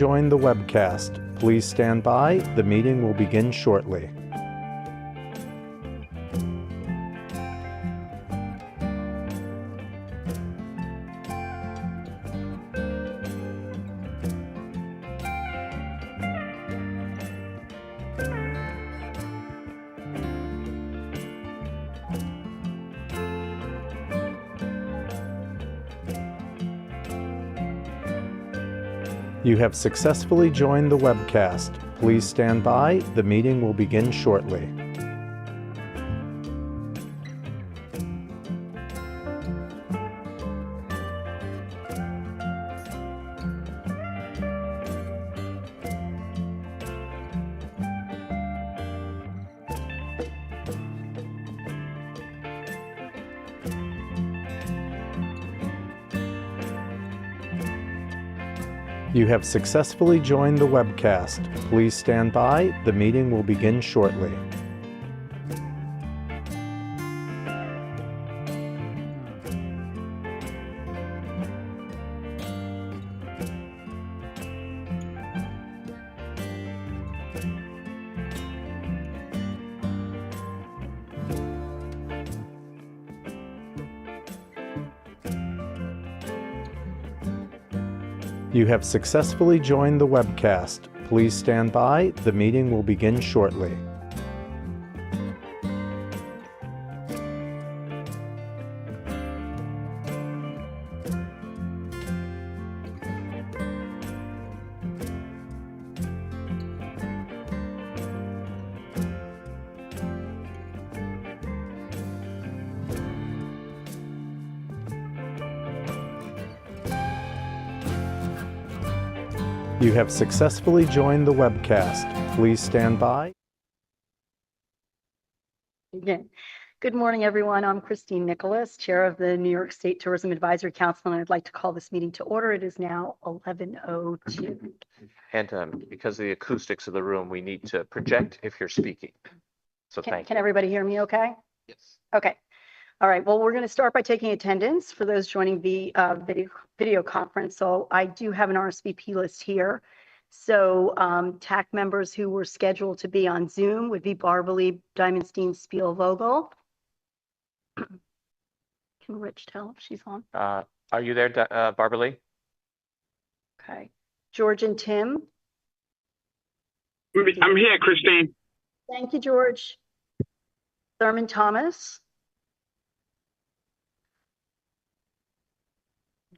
Join the webcast. Please stand by. The meeting will begin shortly. You have successfully joined the webcast. Please stand by. The meeting will begin shortly. You have successfully joined the webcast. Please stand by. The meeting will begin shortly. You have successfully joined the webcast. Please stand by. The meeting will begin shortly. You have successfully joined the webcast. Please stand by. Again. Good morning, everyone. I'm Christine Nicholas, Chair of the New York State Tourism Advisory Council, and I'd like to call this meeting to order. It is now 11:02. And because of the acoustics of the room, we need to project if you're speaking. So thank you. Can everybody hear me okay? Yes. Okay. All right. Well, we're going to start by taking attendance for those joining the video conference. So I do have an RSVP list here. So TAC members who were scheduled to be on Zoom would be Barberly, Diamondstein, Spiel, Vogel. Can Rich tell if she's on? Are you there, Barberly? Okay. George and Tim. I'm here, Christine. Thank you, George. Thurman Thomas.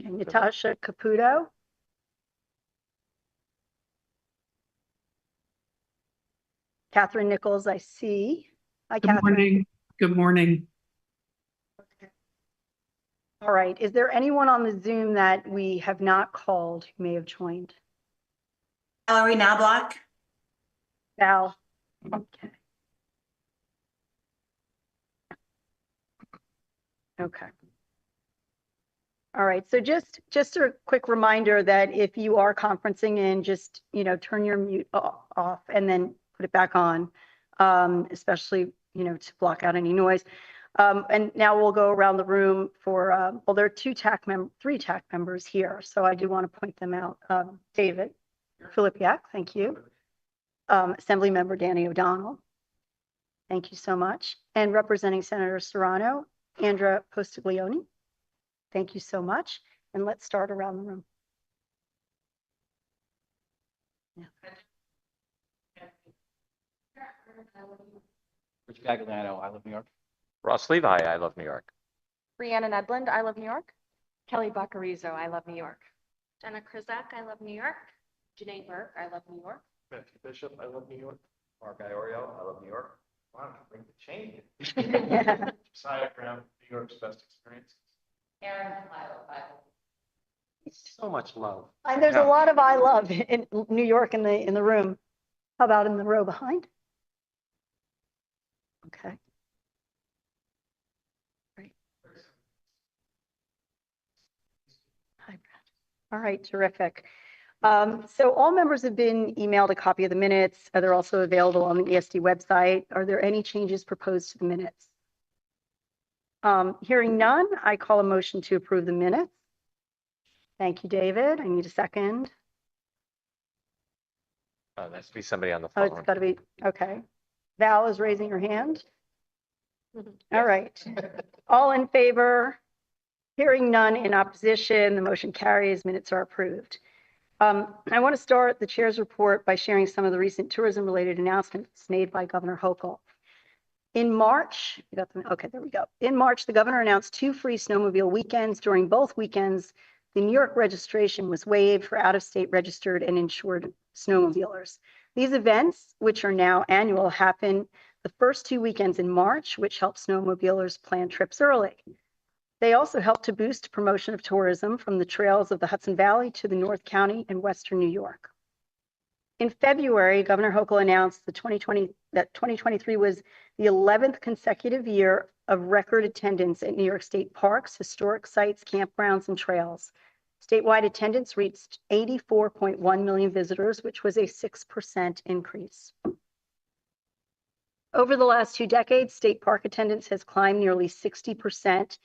And Natasha Caputo. Catherine Nichols, I see. Hi, Good Catherine. morning. Good morning. Okay. All right. Is there anyone on the Zoom that we have not called who may have joined? Ellery Knobloch. Val. Okay. Okay. All right. So just a quick reminder that if you are conferencing in, just, turn your mute off and then put it back on, especially, to block out any noise. And now we'll go around the room for, well, there are three TAC members here. So I do want to point them out. David Filipiak, thank you. Assemblymember Danny O'Donnell. Thank you so much. And representing Senator Serrano, Andrea Postiglione. Thank you so much. And let's start around the room. Yeah. Rich Gagliano, I Love New York. Ross Levi, I Love New York. Rhiannon Edlund, I Love New York. Kelly Baccarizzo, I Love New York. Jenna Krizak, I Love New York. Janae Burke, I Love New York. Matthew Bishop, I Love New York. Mark Iorio, I Love New York. Wow, bring the change. Josiah Brown, New York's Best Experiences. Aaron Milo, I Love So much love. And there's a lot of I love in New York in the room. How about in the row behind? Okay. Great. Hi, Brad. All right, terrific. So all members have been emailed a copy of the minutes. They're also available on the ESD website. Are there any changes proposed to the minutes? Hearing none, I call a motion to approve the minutes. Thank you, David. I need a second. There has to be somebody on the Oh, it's phone. got to be, okay. Val is raising her hand. All right. All in favor? Hearing none in opposition, the motion carries. Minutes are approved. I want to start the chair's report by sharing some of the recent tourism-related announcements made by Governor Hochul. In March, okay, there we go. In March, the governor announced 2 free snowmobile weekends. During both weekends, the New York registration was waived for out-of-state registered and insured snowmobilers. These events, which are now annual, happen the first 2 weekends in March, which helps snowmobilers plan trips early. They also help to boost promotion of tourism from the trails of the Hudson Valley to the North County and Western New York. In February, Governor Hochul announced that 2023 was the 11th consecutive year of record attendance at New York State parks, historic sites, campgrounds, and trails. Statewide attendance reached 84.1 million visitors, which was a 6% increase. Over the last 2 decades, state park attendance has climbed nearly 60%,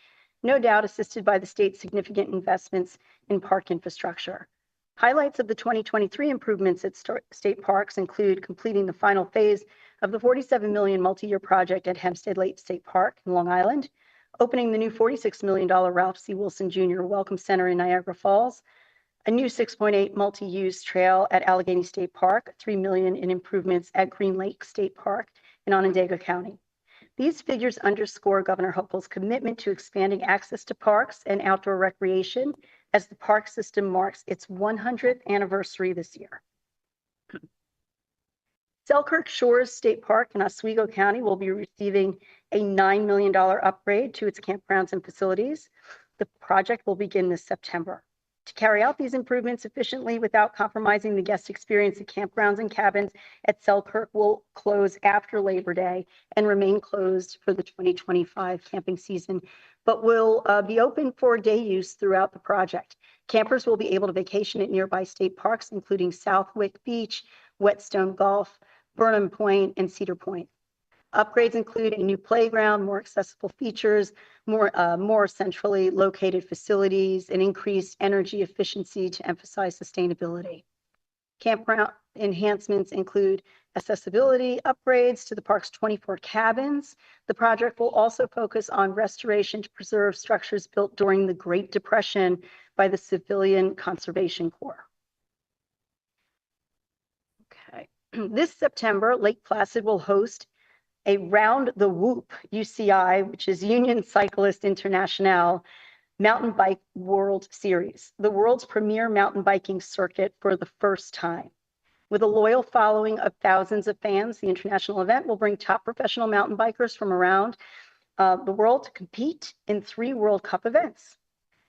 no doubt assisted by the state's significant investments in park infrastructure. Highlights of the 2023 improvements at state parks include completing the final phase of the $47 million multi-year project at Hempstead Lake State Park in Long Island, opening the new $46 million Ralph C. Wilson Jr. Welcome Center in Niagara Falls, a new 6.8 multi-use trail at Allegheny State Park, $3 million in improvements at Green Lake State Park in Onondaga County. These figures underscore Governor Hochul's commitment to expanding access to parks and outdoor recreation as the park system marks its 100th anniversary this year. Selkirk Shores State Park in Oswego County will be receiving a $9 million upgrade to its campgrounds and facilities. The project will begin this September. To carry out these improvements efficiently without compromising the guest experience at campgrounds and cabins at Selkirk will close after Labor Day and remain closed for the 2025 camping season, but will be open for day use throughout the project. Campers will be able to vacation at nearby state parks, including Southwick Beach, Whetstone Gulf, Burnham Point, and Cedar Point. Upgrades include a new playground, more accessible features, more centrally located facilities, and increased energy efficiency to emphasize sustainability. Campground enhancements include accessibility upgrades to the park's 24 cabins. The project will also focus on restoration to preserve structures built during the Great Depression by the Civilian Conservation Corps. Okay. This September, Lake Placid will host a Round the Whoop UCI, which is Union Cyclist International Mountain Bike World Series, the world's premier mountain biking circuit for the first time. With a loyal following of thousands of fans, the international event will bring top professional mountain bikers from around the world to compete in 3 World Cup events.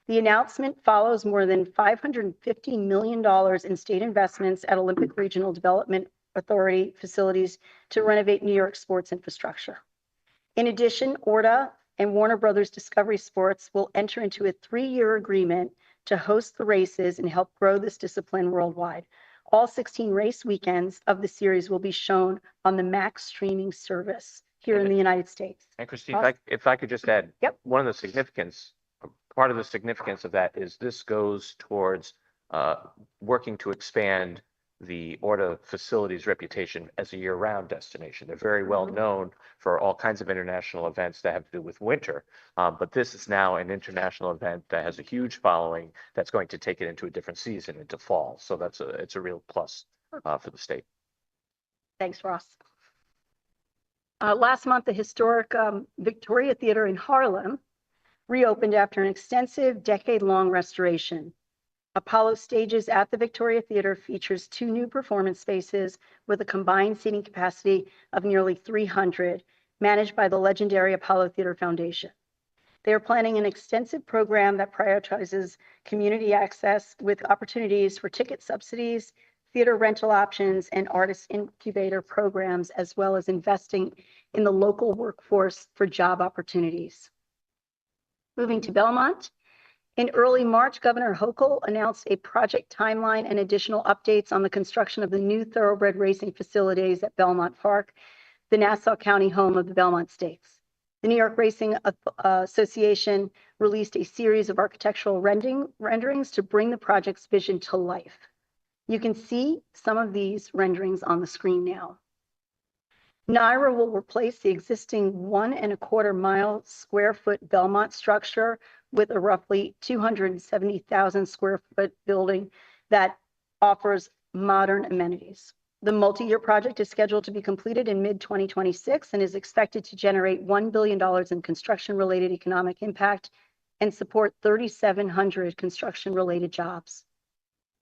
The announcement follows more than $550 million in state investments at Olympic Regional Development Authority facilities to renovate New York sports infrastructure. In addition, ORTA and Warner Brothers Discovery Sports will enter into a 3-year agreement to host the races and help grow this discipline worldwide. All 16 race weekends of the series will be shown on the Max streaming service here in the United States. And Christine, if I could just add, Yep. One of the significance, part of the significance of that is this goes towards working to expand the ORTA facility's reputation as a year-round destination. They're very well known for all kinds of international events that have to do with winter, but this is now an international event that has a huge following that's going to take it into a different season, into fall. So it's a real plus for the state. Thanks, Ross. Last month, the historic Victoria Theater in Harlem reopened after an extensive decade-long restoration. Apollo Stages at the Victoria Theater features 2 new performance spaces with a combined seating capacity of nearly 300, managed by the legendary Apollo Theater Foundation. They are planning an extensive program that prioritizes community access with opportunities for ticket subsidies, theater rental options, and artist incubator programs, as well as investing in the local workforce for job opportunities. Moving to Belmont. In early March, Governor Hochul announced a project timeline and additional updates on the construction of the new thoroughbred racing facilities at Belmont Park, the Nassau County home of the Belmont Stakes. The New York Racing Association released a series of architectural renderings to bring the project's vision to life. You can see some of these renderings on the screen now. NYRA will replace the existing 1.25 mile square foot Belmont structure with a roughly 270,000 square foot building that offers modern amenities. The multi-year project is scheduled to be completed in mid-2026 and is expected to generate $1 billion in construction-related economic impact and support 3,700 construction-related jobs.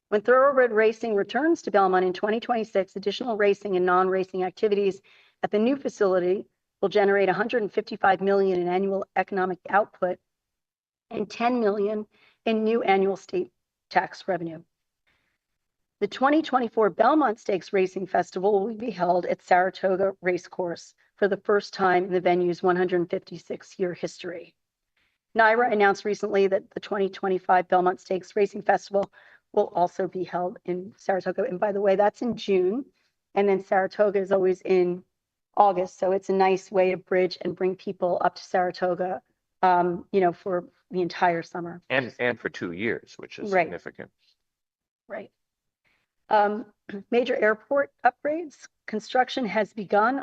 When thoroughbred racing returns to Belmont in 2026, additional racing and non-racing activities at the new facility will generate $155 million in annual economic output and $10 million in new annual state tax revenue. The 2024 Belmont Stakes Racing Festival will be held at Saratoga Racecourse for the first time in the venue's 156-year history. NYRA announced recently that the 2025 Belmont Stakes Racing Festival will also be held in Saratoga. And by the way, that's in June. And then Saratoga is always in August. So it's a nice way to bridge and bring people up to Saratoga, for the entire summer. And for 2 years, which is Right. significant. Right. Major airport upgrades. Construction has begun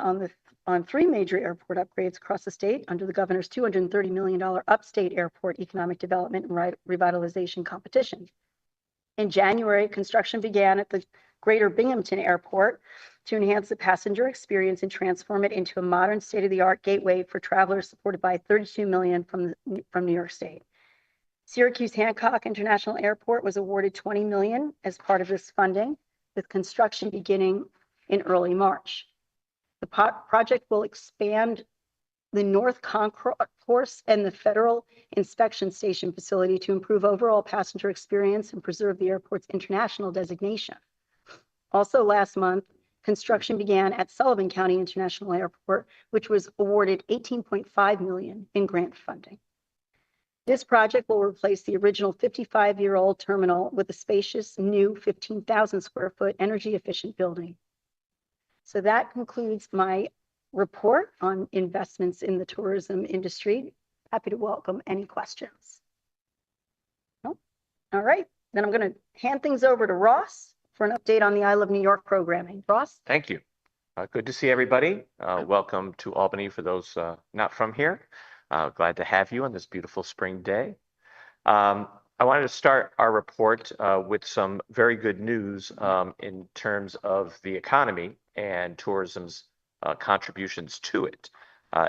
on 3 major airport upgrades across the state under the governor's $230 million upstate airport economic development and revitalization competition. In January, construction began at the Greater Binghamton Airport to enhance the passenger experience and transform it into a modern state-of-the-art gateway for travelers, supported by $32 million from New York State. Syracuse Hancock International Airport was awarded $20 million as part of this funding, with construction beginning in early March. The project will expand the North Concourse and the Federal Inspection Station facility to improve overall passenger experience and preserve the airport's international designation. Also last month, construction began at Sullivan County International Airport, which was awarded $18.5 million in grant funding. This project will replace the original 55-year-old terminal with a spacious new 15,000 square foot energy efficient building. So that concludes my report on investments in the tourism industry. Happy to welcome any questions. No? All right, then I'm going to hand things over to Ross for an update on the I Love New York programming. Ross? Thank you. Good to see everybody. Welcome to Albany for those not from here. Glad to have you on this beautiful spring day. I wanted to start our report with some very good news in terms of the economy and tourism's contributions to it.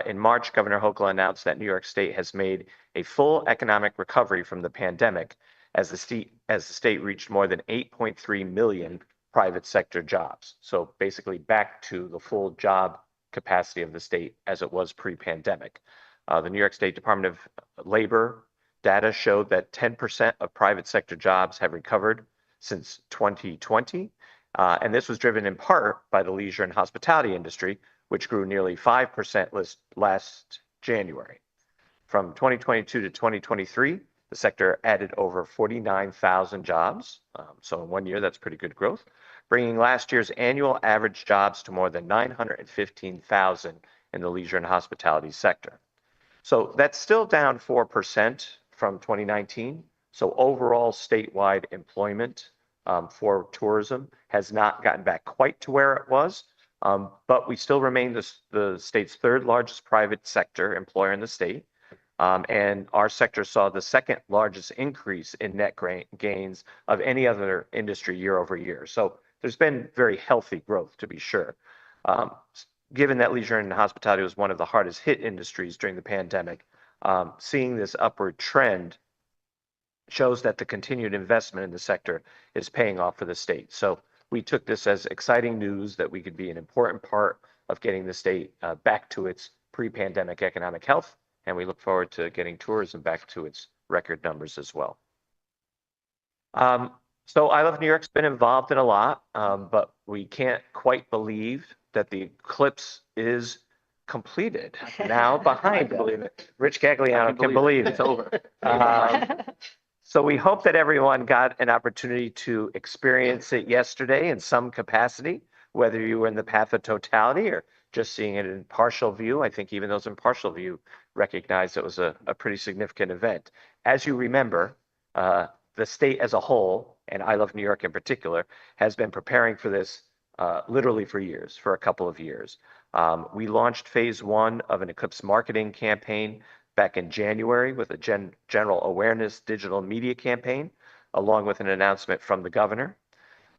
In March, Governor Hochul announced that New York State has made a full economic recovery from the pandemic as the state reached more than 8.3 million private sector jobs. So basically back to the full job capacity of the state as it was pre-pandemic. The New York State Department of Labor data showed that 10% of private sector jobs have recovered since 2020. And this was driven in part by the leisure and hospitality industry, which grew nearly 5% last January. From 2022 to 2023, the sector added over 49,000 jobs. So in 1 year, that's pretty good growth, bringing last year's annual average jobs to more than 915,000 in the leisure and hospitality sector. So that's still down 4% from 2019. So overall statewide employment for tourism has not gotten back quite to where it was, but we still remain the state's third largest private sector employer in the state. And our sector saw the second largest increase in net gains of any other industry year over year. So there's been very healthy growth, to be sure. Given that leisure and hospitality was one of the hardest hit industries during the pandemic, seeing this upward trend shows that the continued investment in the sector is paying off for the state. So we took this as exciting news that we could be an important part of getting the state back to its pre-pandemic economic health. And we look forward to getting tourism back to its record numbers as well. So I Love New York's been involved in a lot, but we can't quite believe that the eclipse is completed, now behind us. Rich Gagliano can believe it's over. So we hope that everyone got an opportunity to experience it yesterday in some capacity, whether you were in the path of totality or just seeing it in partial view. I think even those in partial view recognized it was a pretty significant event. As you remember, the state as a whole and I Love New York in particular, has been preparing for this literally for years, for a couple of years. We launched phase one of an eclipse marketing campaign back in January with a general awareness digital media campaign, along with an announcement from the governor.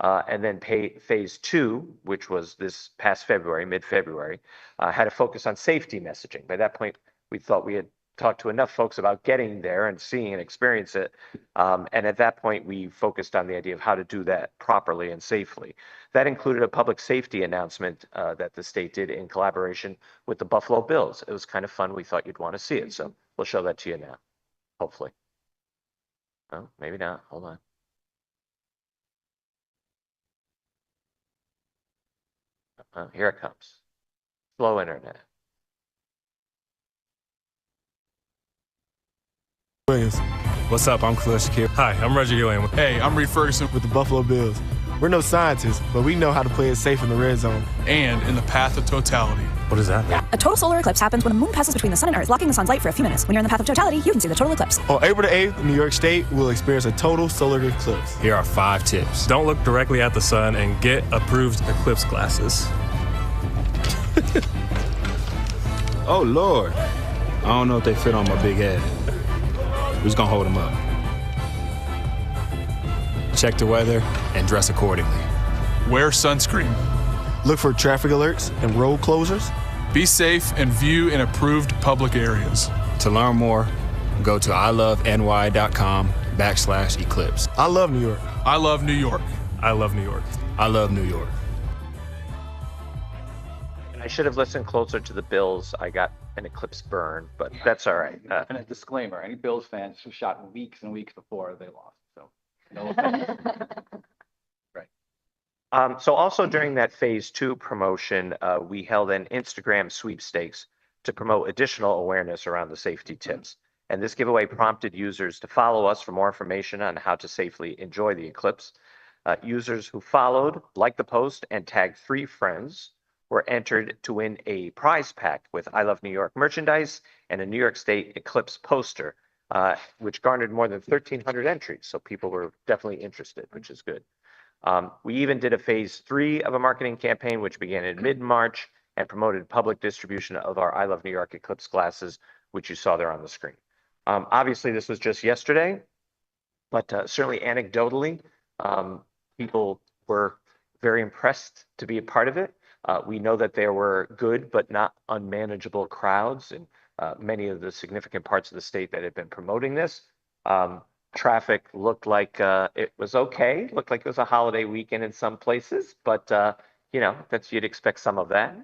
And then phase two, which was this past February, mid-February, had a focus on safety messaging. By that point, we thought we had talked to enough folks about getting there and seeing and experience it. And at that point, we focused on the idea of how to do that properly and safely. That included a public safety announcement that the state did in collaboration with the Buffalo Bills. It was kind of fun. We thought you'd want to see it. So we'll show that to you now, hopefully. Oh, maybe not. Hold on. Here it comes. Slow internet. Williams. What's up? I'm Khalil Shakir. Hi, I'm Reggie Gilliam. Hey, I'm Reed Ferguson with the Buffalo Bills. We're no scientists, but we know how to play it safe in the red zone. And in the path of totality. What does that mean? A total solar eclipse happens when a moon passes between the sun and Earth, blocking the sun's light for a few minutes. When you're in the path of totality, you can see the total eclipse. On April the 8th, New York State will experience a total solar eclipse. Here are 5 tips. Don't look directly at the sun and get approved eclipse glasses. Oh, Lord. I don't know if they fit on my big head. We're just gonna hold them up. Check the weather and dress accordingly. Wear sunscreen. Look for traffic alerts and road closures. Be safe and view in approved public areas. To learn more, go to iloveny.com/eclipse. I love New York. I love New York. I love New York. I love New York. And I should have listened closer to the Bills. I got an eclipse burn, but that's all right. And a disclaimer, any Bills fans who shot weeks and weeks before they lost, so no offense. So also during that phase two promotion, we held an Instagram sweepstakes to promote additional awareness around the safety tips. And this giveaway prompted users to follow us for more information on how to safely enjoy the eclipse. Users who followed, liked the post, and tagged 3 friends were entered to win a prize pack with I Love New York merchandise and a New York State eclipse poster, which garnered more than 1,300 entries. So people were definitely interested, which is good. We even did a phase 3 of a marketing campaign, which began in mid-March and promoted public distribution of our I Love New York eclipse glasses, which you saw there on the screen. Obviously, this was just yesterday, but certainly anecdotally, people were very impressed to be a part of it. We know that there were good but not unmanageable crowds in many of the significant parts of the state that had been promoting this. Traffic looked like it was okay. Looked like it was a holiday weekend in some places, but you know, you'd expect some of that.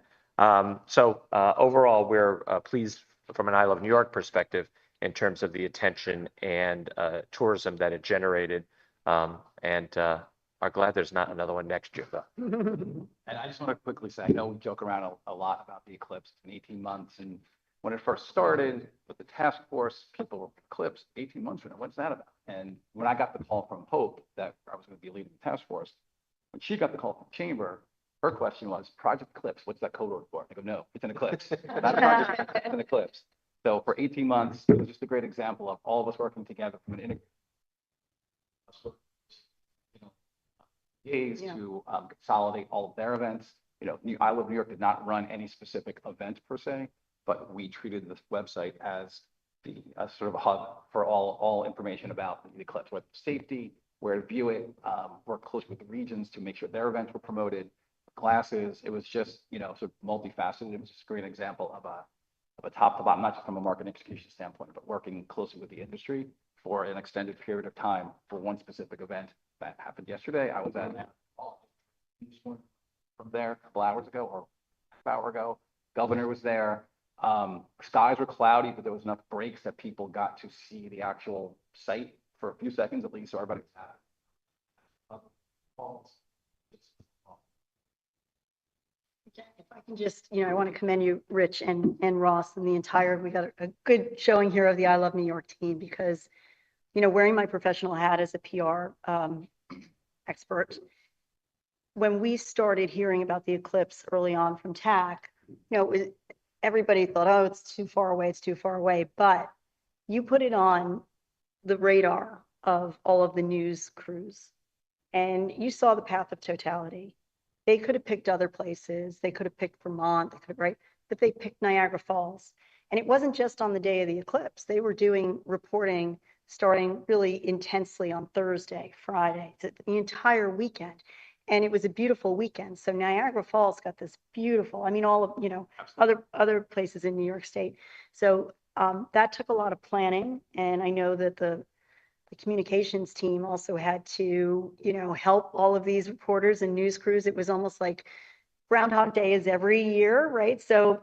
So overall, we're pleased from an I Love New York perspective in terms of the attention and tourism that it generated, and are glad there's not another one next year, though. And I just want to quickly say, I know we joke around a lot about the eclipse in 18 months. And when it first started with the task force, people were eclipse 18 months from now. What's that about? And when I got the call from Hope that I was going to be leading the task force, when she got the call from Chamber, her question was, Project Eclipse, what's that code word for? I go, no, it's an eclipse. Not a project, it's an eclipse. So for 18 months, it was just a great example of all of us working together from an integrated to consolidate all of their events. You know, I Love New York did not run any specific event per se, but we treated this website as the sort of a hub for all information about the eclipse, whether safety, where to view it, work close with the regions to make sure their events were promoted, classes. It was just, you know, sort of multifaceted. It was just a great example of a top to bottom, not just from a market execution standpoint, but working closely with the industry for an extended period of time for one specific event that happened yesterday. I was at from there a couple hours ago or half hour ago. Governor was there. Skies were cloudy, but there was enough breaks that people got to see the actual site for a few seconds at least. So everybody. If I can just, you know, I want to commend you, Rich and Ross and the entire, we got a good showing here of the I Love New York team because, you know, wearing my professional hat as a PR expert, when we started hearing about the eclipse early on from TAC, you know, everybody thought, oh, it's too far away, but you put it on the radar of all of the news crews And you saw the path of totality. They could have picked other places. They could have picked Vermont, they could have, right? But they picked Niagara Falls. And it wasn't just on the day of the eclipse. They were doing reporting starting really intensely on Thursday, Friday, the entire weekend. And it was a beautiful weekend. So Niagara Falls got this beautiful, I mean, all of, other places in New York State. So that took a lot of planning. And I know that the communications team also had to, help all of these reporters and news crews. It was almost like Groundhog Day is every year, right? So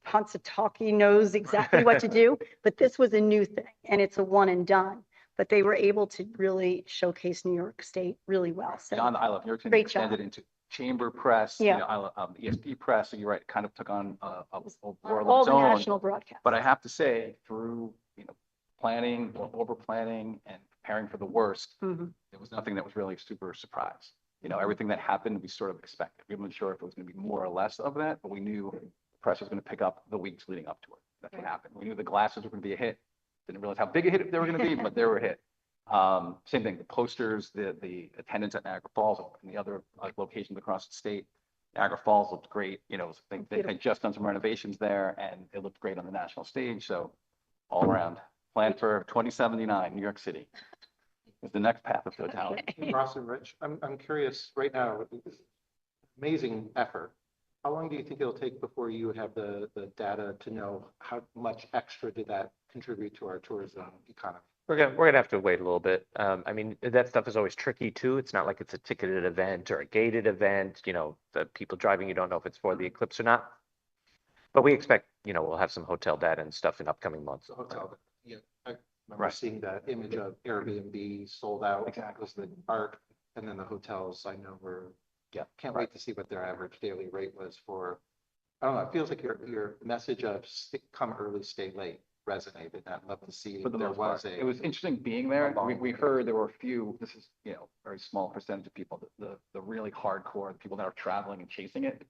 Punxsutawney knows exactly what to do, but this was a new thing and it's a one and done. But they were able to really showcase New York State really well. So beyond the I Love New York City, great extended job. into chamber press, Yeah. ESD press. So you're right, it kind of took on a world of All its the own. national broadcasts. But I have to say, through planning, over planning, and preparing for the worst, there was nothing that was really super surprise. Everything that happened, we sort of expected. We weren't sure if it was going to be more or less of that, but we knew the press was going to pick up the weeks leading up to it. That's what happened. We knew the glasses were going to be a hit. Didn't realize how big a hit they were going to be, but they were a hit. Same thing, the posters, the attendance at Niagara Falls and the other locations across the state. Niagara Falls looked great. They had just done some renovations there and it looked great on the national stage. So all around, planned for 2079, New York City is the next path of totality. Ross and Rich, I'm curious right now, amazing effort. How long do you think it'll take before you have the data to know how much extra did that contribute to our tourism economy? We're gonna have to wait a little bit. I mean, that stuff is always tricky too. It's not like it's a ticketed event or a gated event. The people driving, you don't know if it's for the eclipse or not. But we expect, we'll have some hotel data and stuff in upcoming months. The hotel, yeah, I remember seeing that image of Airbnb sold out. Exactly. Was the park, and then the hotels I know were. Yeah, can't wait to see what their average daily rate was for. I don't know. It feels like your message of come early, stay late resonated. I'd love to see For the there most was part. It was interesting being there. We heard there were a few, this is, very small percentage of people, the really hardcore, the people that are traveling and chasing it.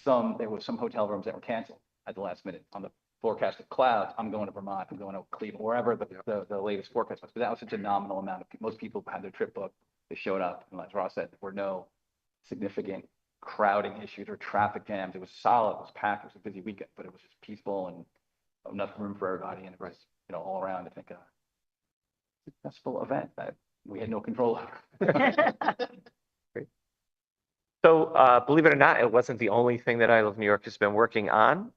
There was some hotel rooms that were canceled at the last minute on the forecasted clouds. I'm going to Vermont, I'm going to Cleveland, wherever the latest forecast was. But that was such a nominal amount of people. Most people had their trip booked. They showed up. And like Ross said, there were no significant crowding issues or traffic jams. It was solid. It was packed. It was a busy weekend, but it was just peaceful and enough room for everybody. And it was, all around, I think, a successful event that we had no control over. Great. So believe it or not, it wasn't the only thing that I Love New York has been working on.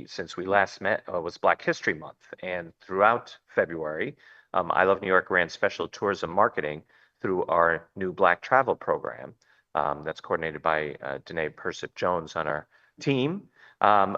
Since we last met, was Black History Month. And throughout February, I Love New York ran special tourism marketing through our new Black travel program that's coordinated by Danae Persip-Jones on our team.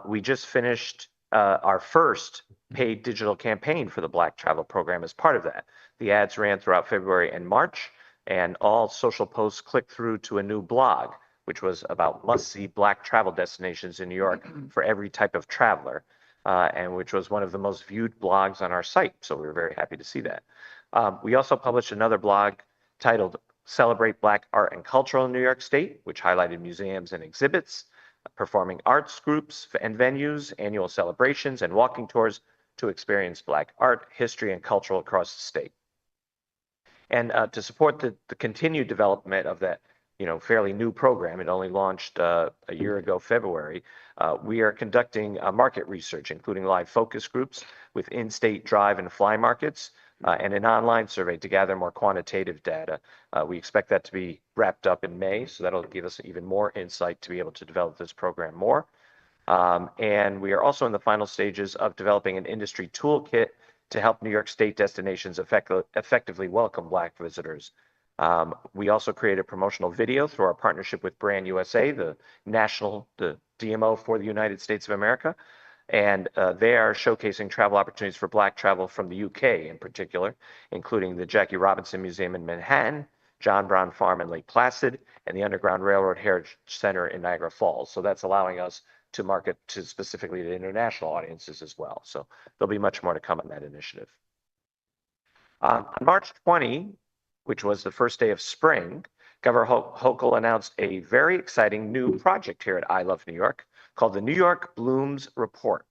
We just finished our first paid digital campaign for the Black travel program as part of that. The ads ran throughout February and March, and all social posts clicked through to a new blog, which was about must-see Black travel destinations in New York for every type of traveler, and which was one of the most viewed blogs on our site. So we were very happy to see that. We also published another blog titled Celebrate Black Art and Culture in New York State, which highlighted museums and exhibits, performing arts groups and venues, annual celebrations, and walking tours to experience Black art, history, and culture across the state. And to support the continued development of that, fairly new program, it only launched a year ago, February, we are conducting market research, including live focus groups with in-state drive and fly markets, and an online survey to gather more quantitative data. We expect that to be wrapped up in May, so that'll give us even more insight to be able to develop this program more. And we are also in the final stages of developing an industry toolkit to help New York State destinations effectively welcome Black visitors. We also created a promotional video through our partnership with Brand USA, the DMO for the United States of America. And they are showcasing travel opportunities for Black travel from the UK in particular, including the Jackie Robinson Museum in Manhattan, John Brown Farm in Lake Placid, and the Underground Railroad Heritage Center in Niagara Falls. So that's allowing us to market to specifically to international audiences as well. So there'll be much more to come on that initiative. On March 20, which was the first day of spring, Governor Hochul announced a very exciting new project here at I Love New York called the New York Blooms Report.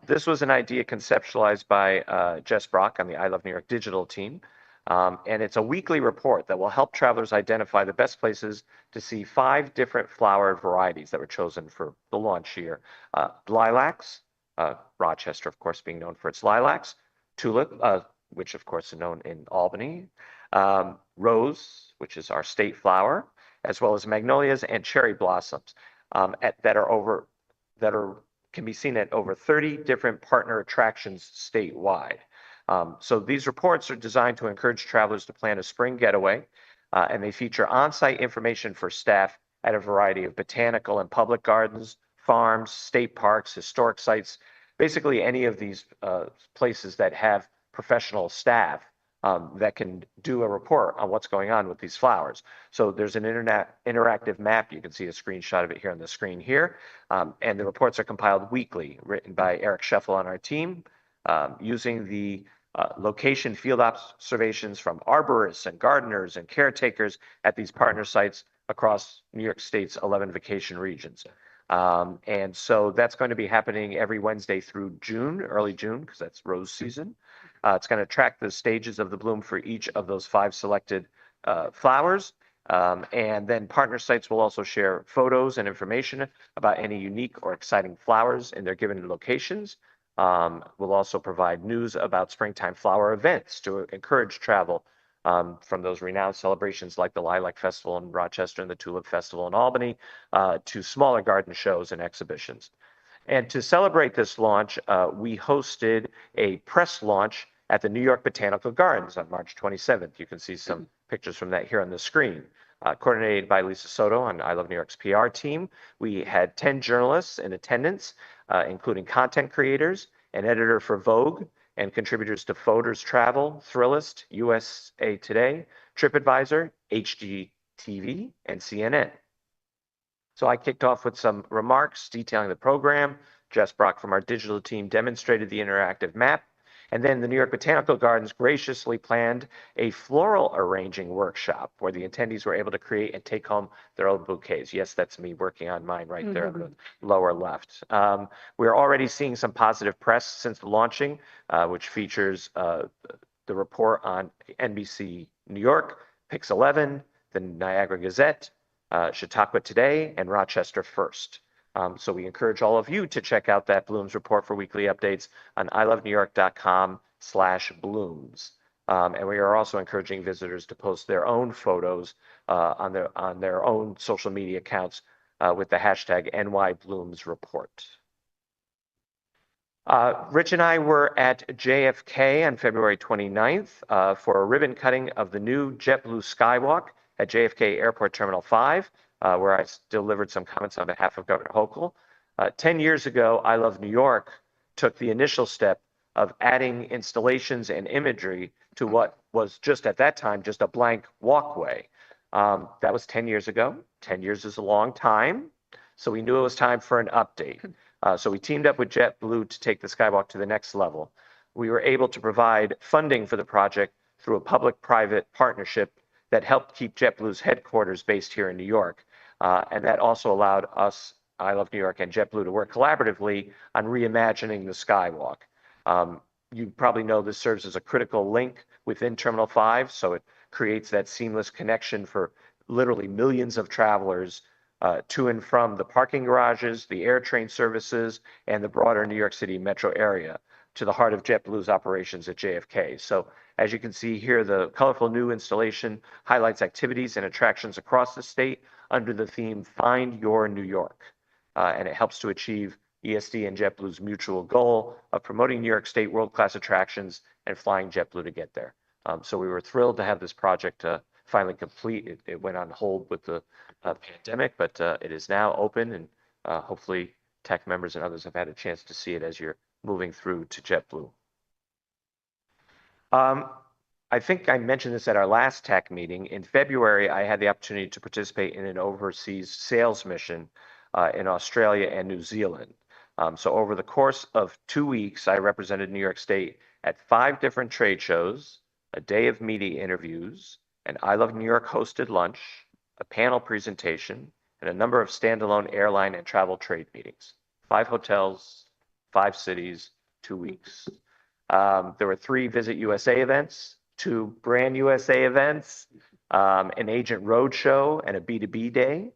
This was an idea conceptualized by Jess Brock on the I Love New York digital team. And it's a weekly report that will help travelers identify the best places to see 5 different flower varieties that were chosen for the launch year. Lilacs, Rochester, of course, being known for its lilacs, tulip, which of course is known in Albany, rose, which is our state flower, as well as magnolias and cherry blossoms can be seen at over 30 different partner attractions statewide. So these reports are designed to encourage travelers to plan a spring getaway, and they feature on-site information for staff at a variety of botanical and public gardens, farms, state parks, historic sites, basically any of these places that have professional staff that can do a report on what's going on with these flowers. So there's an interactive map. You can see a screenshot of it here on the screen here. And the reports are compiled weekly, written by Eric Scheffel on our team, using the location field observations from arborists and gardeners and caretakers at these partner sites across New York State's 11 vacation regions. And so that's going to be happening every Wednesday through June, early June, because that's rose season. It's going to track the stages of the bloom for each of those 5 selected flowers. And then partner sites will also share photos and information about any unique or exciting flowers in their given locations. We'll also provide news about springtime flower events to encourage travel from those renowned celebrations like the Lilac Festival in Rochester and the Tulip Festival in Albany to smaller garden shows and exhibitions. And to celebrate this launch, we hosted a press launch at the New York Botanical Gardens on March 27th. You can see some pictures from that here on the screen. Coordinated by Lisa Soto on I Love New York's PR team. We had 10 journalists in attendance, including content creators, an editor for Vogue, and contributors to Folders Travel, Thrillist, USA Today, TripAdvisor, HGTV, and CNN. So I kicked off with some remarks detailing the program. Jess Brock from our digital team demonstrated the interactive map. And then the New York Botanical Gardens graciously planned a floral arranging workshop where the attendees were able to create and take home their own bouquets. Yes, that's me working on mine right there on the lower left. We're already seeing some positive press since the launching, which features the report on NBC New York, Pix 11, the Niagara Gazette, Chautauqua Today, and Rochester First. So we encourage all of you to check out that Blooms report for weekly updates on ilovenewyork.com/blooms. And we are also encouraging visitors to post their own photos on their own social media accounts with the hashtag NYBloomsReport. Rich and I were at JFK on February 29th for a ribbon cutting of the new JetBlue Skywalk at JFK Airport Terminal 5. Where I delivered some comments on behalf of Governor Hochul. 10 years ago, I Love New York took the initial step of adding installations and imagery to what was just at that time, just a blank walkway. That was 10 years ago. 10 years is a long time. So we knew it was time for an update. So we teamed up with JetBlue to take the Skywalk to the next level. We were able to provide funding for the project through a public-private partnership that helped keep JetBlue's headquarters based here in New York. And that also allowed us, I Love New York and JetBlue, to work collaboratively on reimagining the Skywalk. You probably know this serves as a critical link within Terminal 5, so it creates that seamless connection for literally millions of travelers to and from the parking garages, the air train services, and the broader New York City metro area to the heart of JetBlue's operations at JFK. So as you can see here, the colorful new installation highlights activities and attractions across the state under the theme Find Your New York. And it helps to achieve ESD and JetBlue's mutual goal of promoting New York State world-class attractions and flying JetBlue to get there. So we were thrilled to have this project finally complete. It went on hold with the pandemic, but it is now open, and hopefully TAC members and others have had a chance to see it as you're moving through to JetBlue. I think I mentioned this at our last TAC meeting. In February, I had the opportunity to participate in an overseas sales mission in Australia and New Zealand. So over the course of 2 weeks, I represented New York State at 5 different trade shows, a day of media interviews, an I Love New York hosted lunch, a panel presentation, and a number of standalone airline and travel trade meetings. 5 hotels, 5 cities, 2 weeks. There were 3 Visit USA events, 2 brand USA events, an agent roadshow, and a B2B day.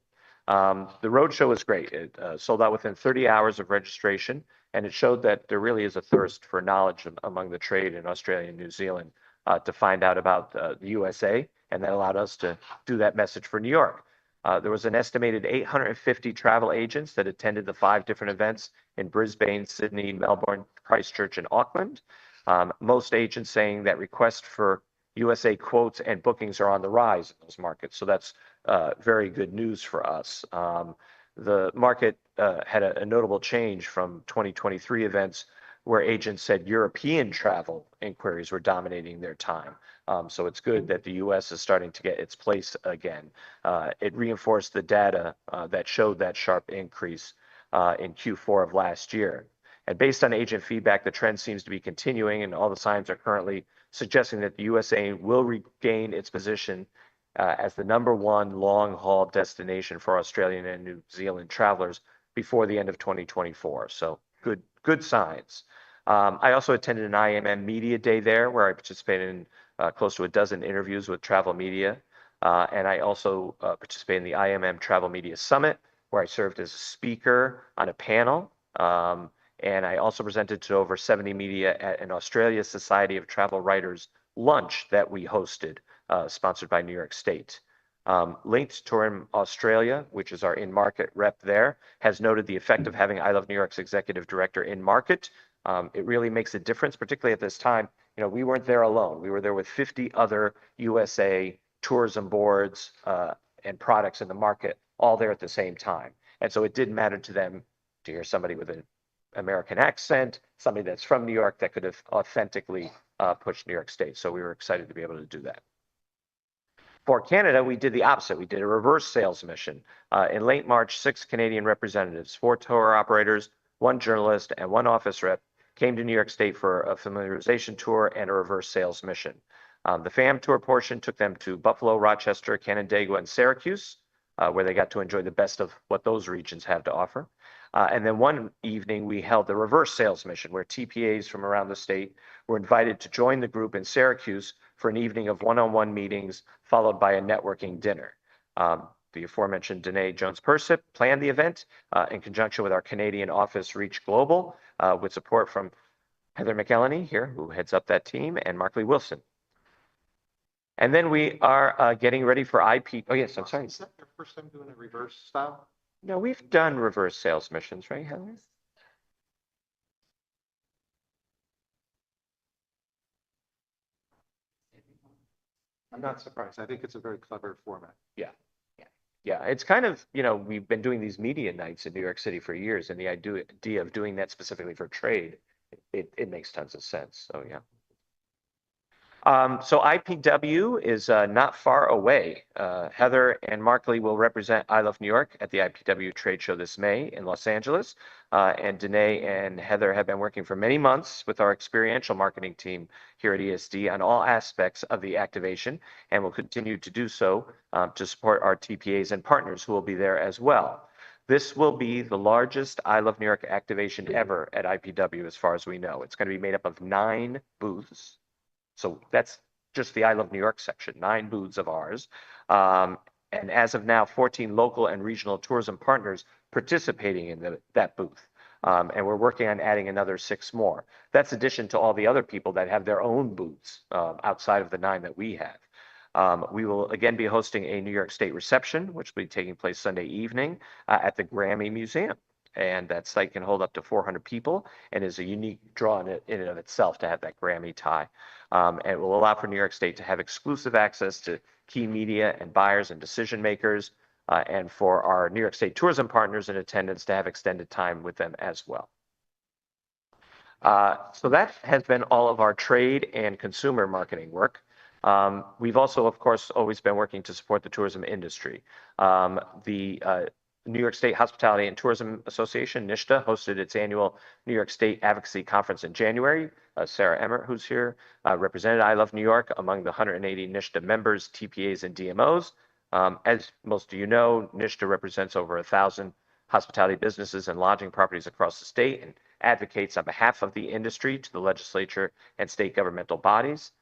The roadshow was great. It sold out within 30 hours of registration, and it showed that there really is a thirst for knowledge among the trade in Australia and New Zealand to find out about the USA, and that allowed us to do that message for New York. There was an estimated 850 travel agents that attended the 5 different events in Brisbane, Sydney, Melbourne, Christchurch, and Auckland. Most agents saying that requests for USA quotes and bookings are on the rise in those markets. So that's very good news for us. The market had a notable change from 2023 events where agents said European travel inquiries were dominating their time. So it's good that the US is starting to get its place again. It reinforced the data that showed that sharp increase in Q4 of last year. And based on agent feedback, the trend seems to be continuing, and all the signs are currently suggesting that the USA will regain its position as the #1 long-haul destination for Australian and New Zealand travelers before the end of 2024. So good signs. I also attended an IMM Media Day there, where I participated in close to a dozen interviews with travel media. And I also participated in the IMM Travel Media Summit, where I served as a speaker on a panel. And I also presented to over 70 media at an Australia Society of Travel Writers lunch that we hosted, sponsored by New York State. Linked Tourism Australia, which is our in-market rep there, has noted the effect of having I Love New York's executive director in market. It really makes a difference, particularly at this time. You know, we weren't there alone. We were there with 50 other USA tourism boards and products in the market, all there at the same time. And so it did matter to them to hear somebody with an American accent, somebody that's from New York that could have authentically pushed New York State. So we were excited to be able to do that. For Canada, we did the opposite. We did a reverse sales mission. In late March, 6 Canadian representatives, 4 tour operators, 1 journalist, and 1 office rep came to New York State for a familiarization tour and a reverse sales mission. The FAM tour portion took them to Buffalo, Rochester, Canandaigua, and Syracuse, where they got to enjoy the best of what those regions have to offer. And then one evening, we held the reverse sales mission, where TPAs from around the state were invited to join the group in Syracuse for an evening of one-on-one meetings, followed by a networking dinner. The aforementioned Danae Jones-Persip planned the event in conjunction with our Canadian office, Reach Global, with support from Heather McElhenney here, who heads up that team, and Markley Wilson. And then we are getting ready for IP. Oh, yes, I'm sorry. Is that your first time doing a reverse style? No, we've done reverse sales missions, right, Heather? I'm not surprised. I think it's a very clever format. Yeah, it's kind of, you know, we've been doing these media nights in New York City for years, and the idea of doing that specifically for trade, it makes tons of sense. So, yeah. So IPW is not far away. Heather and Markley will represent I Love New York at the IPW trade show this May in Los Angeles. And Danae and Heather have been working for many months with our experiential marketing team here at ESD on all aspects of the activation, and will continue to do so to support our TPAs and partners who will be there as well. This will be the largest I Love New York activation ever at IPW, as far as we know. It's going to be made up of 9 booths. So that's just the I Love New York section, 9 booths of ours. And as of now, 14 local and regional tourism partners participating in that booth. And we're working on adding another 6 more. That's addition to all the other people that have their own booths outside of the 9 that we have. We will again be hosting a New York State reception, which will be taking place Sunday evening at the Grammy Museum. And that site can hold up to 400 people and is a unique draw in and of itself to have that Grammy tie. And it will allow for New York State to have exclusive access to key media and buyers and decision makers, and for our New York State tourism partners in attendance to have extended time with them as well. So that has been all of our trade and consumer marketing work. We've also, of course, always been working to support the tourism industry. The New York State Hospitality and Tourism Association, NYSTA, hosted its annual New York State Advocacy Conference in January. Sarah Emmert, who's here, represented I Love New York among the 180 NYSTA members, TPAs, and DMOs. As most of you know, NYSTA represents over 1,000 hospitality businesses and lodging properties across the state and advocates on behalf of the industry to the legislature and state governmental bodies.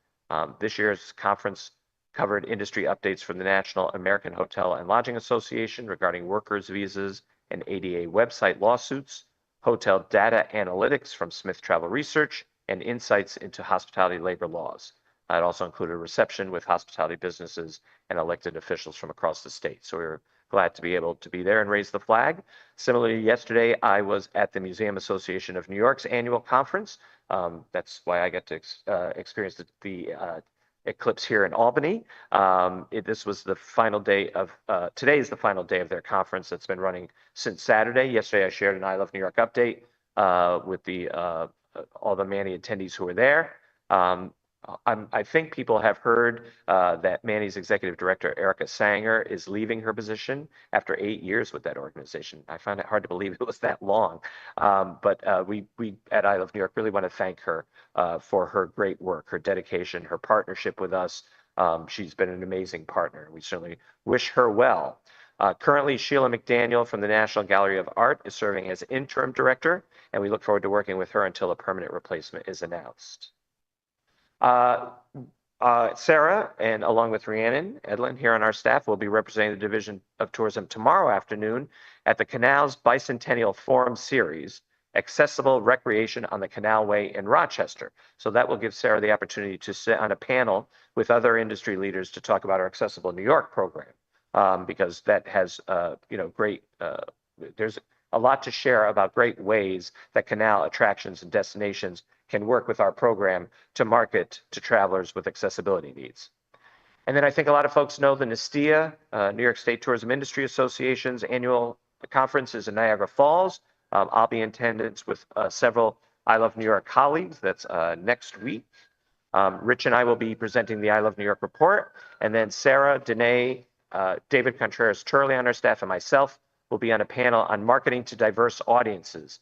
This year's conference covered industry updates from the National American Hotel and Lodging Association regarding workers' visas and ADA website lawsuits, hotel data analytics from Smith Travel Research, and insights into hospitality labor laws. It also included a reception with hospitality businesses and elected officials from across the state. So we were glad to be able to be there and raise the flag. Similarly, yesterday I was at the Museum Association of New York's annual conference. That's why I get to experience the eclipse here in Albany. This was the final day of, today is the final day of their conference that's been running since Saturday. Yesterday I shared an I Love New York update with all the Manny attendees who were there. I think people have heard that Manny's executive director, Erica Sanger, is leaving her position after 8 years with that organization. I find it hard to believe it was that long. But we at I Love New York really want to thank her for her great work, her dedication, her partnership with us. She's been an amazing partner. We certainly wish her well. Currently, Sheila McDaniel from the National Gallery of Art is serving as interim director, and we look forward to working with her until a permanent replacement is announced. Sarah, and along with Rhiannon Edlin here on our staff, will be representing the Division of Tourism tomorrow afternoon at the Canal's Bicentennial Forum Series, Accessible Recreation on the Canalway in Rochester. So that will give Sarah the opportunity to sit on a panel with other industry leaders to talk about our Accessible New York program, because that has, great, there's a lot to share about great ways that canal attractions and destinations can work with our program to market to travelers with accessibility needs. And then I think a lot of folks know the NYSTIA, New York State Tourism Industry Association's annual conference is in Niagara Falls. I'll be in attendance with several I Love New York colleagues. That's next week. Rich and I will be presenting the I Love New York report. And then Sarah, Danae, David Contreras-Turley on our staff, and myself will be on a panel on marketing to diverse audiences,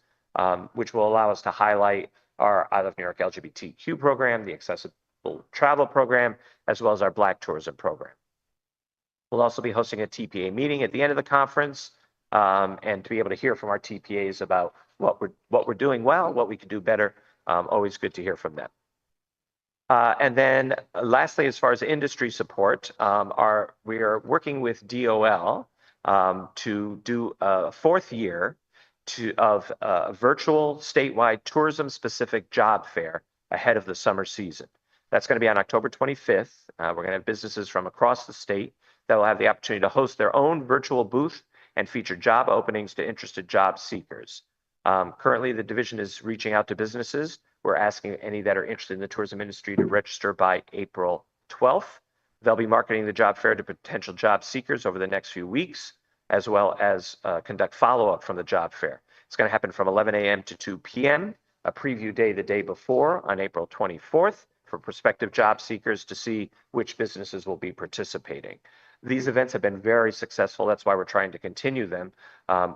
which will allow us to highlight our I Love New York LGBTQ program, the Accessible Travel program, as well as our Black Tourism program. We'll also be hosting a TPA meeting at the end of the conference, and to be able to hear from our TPAs about what we're doing well, what we could do better. Always good to hear from them. And then lastly, as far as industry support, we are working with DOL to do a 4th year of virtual statewide tourism-specific job fair ahead of the summer season. That's going to be on October 25th. We're going to have businesses from across the state that will have the opportunity to host their own virtual booth and feature job openings to interested job seekers. Currently, the division is reaching out to businesses. We're asking any that are interested in the tourism industry to register by April 12th. They'll be marketing the job fair to potential job seekers over the next few weeks, as well as conduct follow-up from the job fair. It's going to happen from 11 a.m. to 2 p.m., a preview day the day before on April 24th for prospective job seekers to see which businesses will be participating. These events have been very successful. That's why we're trying to continue them.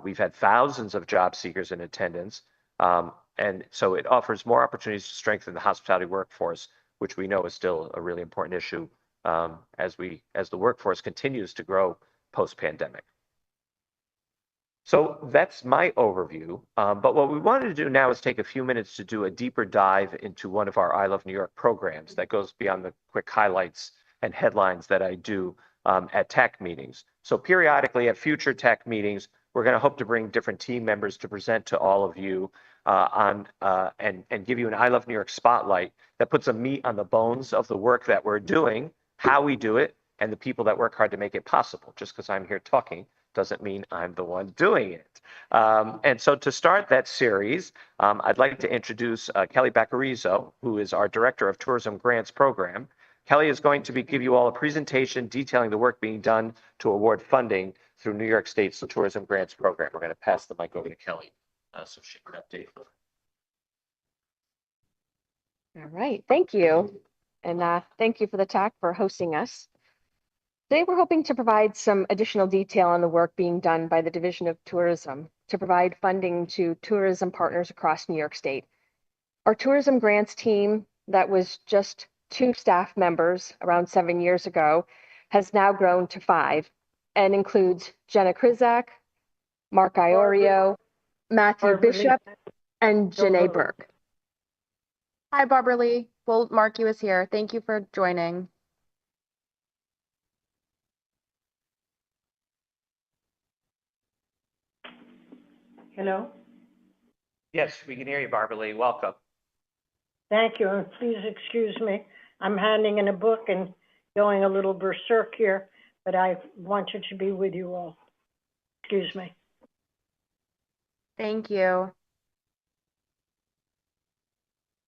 We've had thousands of job seekers in attendance, and so it offers more opportunities to strengthen the hospitality workforce, which we know is still a really important issue as the workforce continues to grow post-pandemic. So that's my overview, but what we wanted to do now is take a few minutes to do a deeper dive into one of our I Love New York programs that goes beyond the quick highlights and headlines that I do at TAC meetings. So periodically at future TAC meetings, we're going to hope to bring different team members to present to all of you and give you an I Love New York spotlight that puts a meat on the bones of the work that we're doing, how we do it, and the people that work hard to make it possible. Just because I'm here talking doesn't mean I'm the one doing it. And so to start that series, I'd like to introduce Kelly Baccarizzo, who is our Director of Tourism Grants Program. Kelly is going to give you all a presentation detailing the work being done to award funding through New York State's Tourism Grants Program. We're going to pass the mic over to Kelly so she can update. All right, thank you. And thank you for the TAC for hosting us. Today, we're hoping to provide some additional detail on the work being done by the Division of Tourism to provide funding to tourism partners across New York State. Our tourism grants team that was just 2 staff members around 7 years ago has now grown to 5 and includes Jenna Krizak, Mark Iorio, Matthew Bishop, and Janae Burke. Hi, Barbara Lee. We'll mark you as here. Thank you for joining. Hello? Yes, we can hear you, Barbara Lee. Welcome. Thank you, and please excuse me. I'm handing in a book and going a little berserk here, but I wanted to be with you all. Excuse me. Thank you.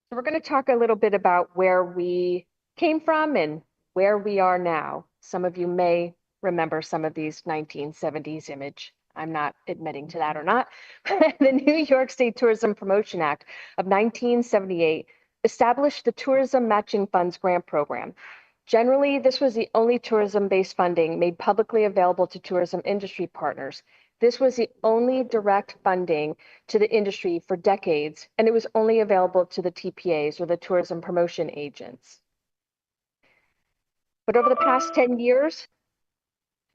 So we're going to talk a little bit about where we came from and where we are now. Some of you may remember some of these 1970s image. I'm not admitting to that or not. The New York State Tourism Promotion Act of 1978 established the Tourism Matching Funds Grant Program. Generally, this was the only tourism-based funding made publicly available to tourism industry partners. This was the only direct funding to the industry for decades, and it was only available to the TPAs, or the tourism promotion agents. But over the past 10 years,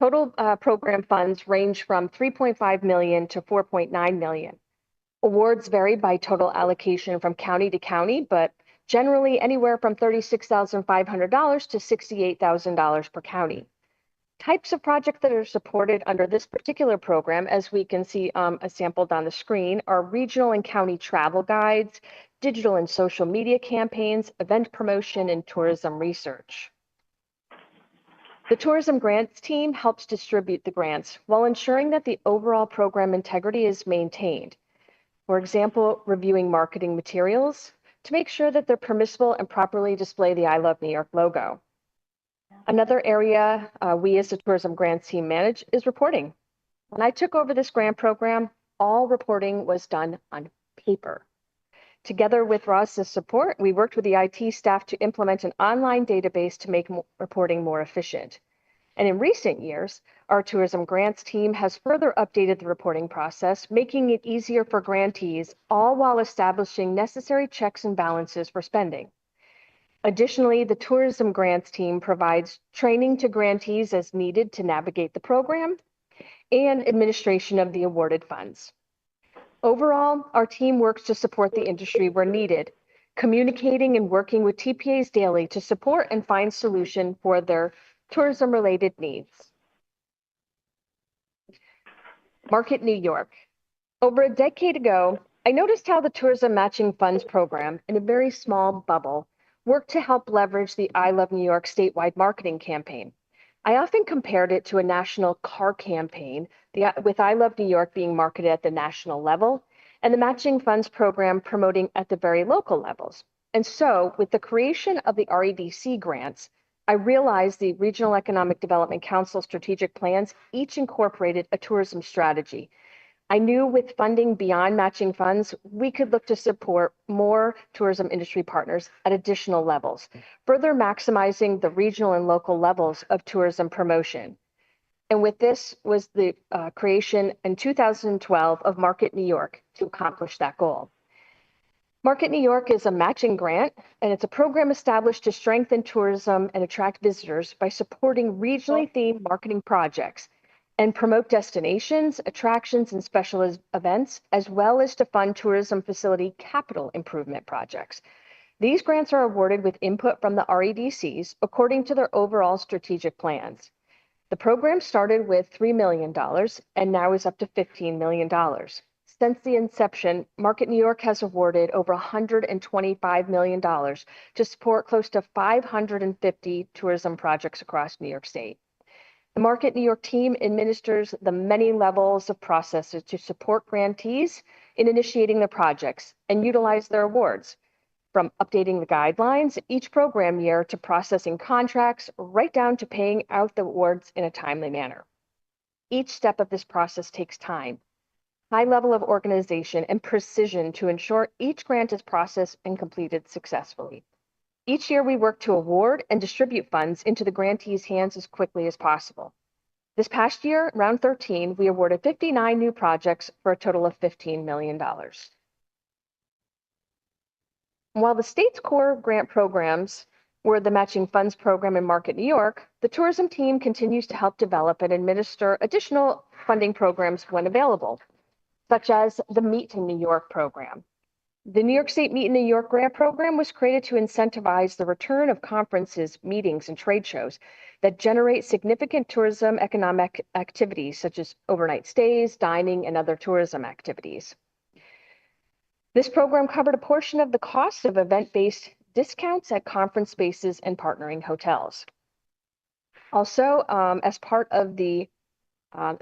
total program funds range from 3.5 million to 4.9 million. Awards vary by total allocation from county to county, but generally anywhere from $36,500 to $68,000 per county. Types of projects that are supported under this particular program, as we can see sampled on the screen, are regional and county travel guides, digital and social media campaigns, event promotion, and tourism research. The Tourism Grants team helps distribute the grants while ensuring that the overall program integrity is maintained. For example, reviewing marketing materials to make sure that they're permissible and properly display the I Love New York logo. Another area we as the Tourism Grants team manage is reporting. When I took over this grant program, all reporting was done on paper. Together with Ross's support, we worked with the IT staff to implement an online database to make reporting more efficient. And in recent years, our Tourism Grants team has further updated the reporting process, making it easier for grantees, all while establishing necessary checks and balances for spending. Additionally, the Tourism Grants team provides training to grantees as needed to navigate the program and administration of the awarded funds. Overall, our team works to support the industry where needed, communicating and working with TPAs daily to support and find solution for their tourism-related needs. Market New York. Over a decade ago, I noticed how the Tourism Matching Funds program, in a very small bubble, worked to help leverage the I Love New York statewide marketing campaign. I often compared it to a national car campaign, with I Love New York being marketed at the national level, and the Matching Funds program promoting at the very local levels. And so, with the creation of the REDC grants, I realized the Regional Economic Development Council strategic plans each incorporated a tourism strategy. I knew with funding beyond matching funds, we could look to support more tourism industry partners at additional levels, further maximizing the regional and local levels of tourism promotion. And with this was the creation in 2012 of Market New York to accomplish that goal. Market New York is a matching grant, and it's a program established to strengthen tourism and attract visitors by supporting regionally themed marketing projects and promote destinations, attractions, and special events, as well as to fund tourism facility capital improvement projects. These grants are awarded with input from the REDCs according to their overall strategic plans. The program started with $3 million and now is up to $15 million. Since the inception, Market New York has awarded over $125 million to support close to 550 tourism projects across New York State. The Market New York team administers the many levels of processes to support grantees in initiating the projects and utilize their awards, from updating the guidelines each program year to processing contracts, right down to paying out the awards in a timely manner. Each step of this process takes time, high level of organization, and precision to ensure each grant is processed and completed successfully. Each year, we work to award and distribute funds into the grantees' hands as quickly as possible. This past year, round 13, we awarded 59 new projects for a total of $15 million. While the state's core grant programs were the Matching Funds program in Market New York, the tourism team continues to help develop and administer additional funding programs when available, such as the Meet in New York program. The New York State Meet in New York grant program was created to incentivize the return of conferences, meetings, and trade shows that generate significant tourism economic activities such as overnight stays, dining, and other tourism activities. This program covered a portion of the cost of event-based discounts at conference spaces and partnering hotels. Also, as part of the